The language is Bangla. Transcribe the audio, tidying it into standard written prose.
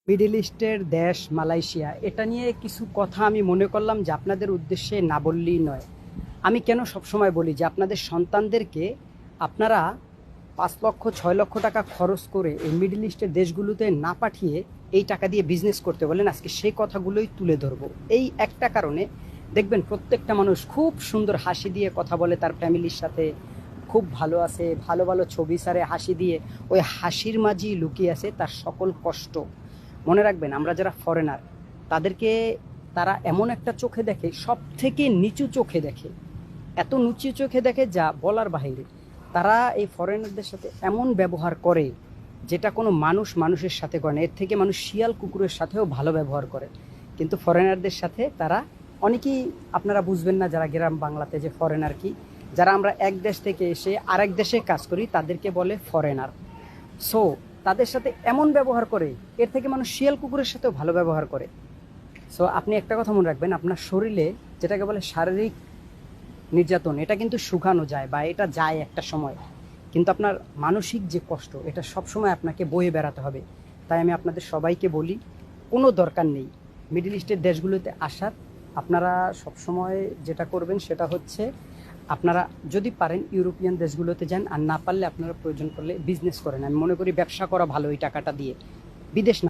মিডল ইস্টের দেশ মালয়েশিয়া, এটা নিয়ে কিছু কথা আমি মনে করলাম যে আপনাদের উদ্দেশ্যে না বললেই নয়। আমি কেন সবসময় বলি যে আপনাদের সন্তানদেরকে আপনারা 5 লক্ষ 6 লক্ষ টাকা খরচ করে এই মিডল ইস্টের দেশগুলোতে না পাঠিয়ে এই টাকা দিয়ে বিজনেস করতে বলেন, আজকে সেই কথাগুলোই তুলে ধরবো। এই একটা কারণে দেখবেন প্রত্যেকটা মানুষ খুব সুন্দর হাসি দিয়ে কথা বলে তার ফ্যামিলির সাথে, খুব ভালো আছে, ভালো ভালো ছবি সারে হাসি দিয়ে। ওই হাসির মাঝেই লুকিয়ে আছে তার সকল কষ্ট। মনে রাখবেন, আমরা যারা ফরেনার তাদেরকে তারা এমন একটা চোখে দেখে, সব থেকে নিচু চোখে দেখে, এত নিচু চোখে দেখে যা বলার বাহিরে। তারা এই ফরেনারদের সাথে এমন ব্যবহার করে যেটা কোনো মানুষ মানুষের সাথে করে না। এর থেকে মানুষ শিয়াল কুকুরের সাথেও ভালো ব্যবহার করে, কিন্তু ফরেনারদের সাথে তারা অনেকেই আপনারা বুঝবেন না যারা গ্রাম বাংলাতে যে ফরেনার কি। যারা আমরা এক দেশ থেকে এসে আরেক দেশে কাজ করি তাদেরকে বলে ফরেনার। সো তাদের সাথে এমন ব্যবহার করে, এর থেকে মানুষ শিয়াল কুকুরের সাথেও ভালো ব্যবহার করে। সো আপনি একটা কথা মনে রাখবেন, আপনার শরীরে যেটাকে বলে শারীরিক নির্যাতন, এটা কিন্তু শুকানো যায় বা এটা যায় একটা সময়, কিন্তু আপনার মানসিক যে কষ্ট এটা সব সময় আপনাকে বয়ে বেড়াতে হবে। তাই আমি আপনাদের সবাইকে বলি, কোনো দরকার নেই মিডল ইস্টের দেশগুলোতে আসার। আপনারা সবসময় যেটা করবেন সেটা হচ্ছে, আপনারা যদি পারেন ইউরোপিয়ান দেশগুলোতে যান, আর না পারলে আপনারা প্রয়োজন করলে বিজনেস করেন। আমি মনে করি ব্যবসা করা ভালো এই টাকাটা দিয়ে, বিদেশ না।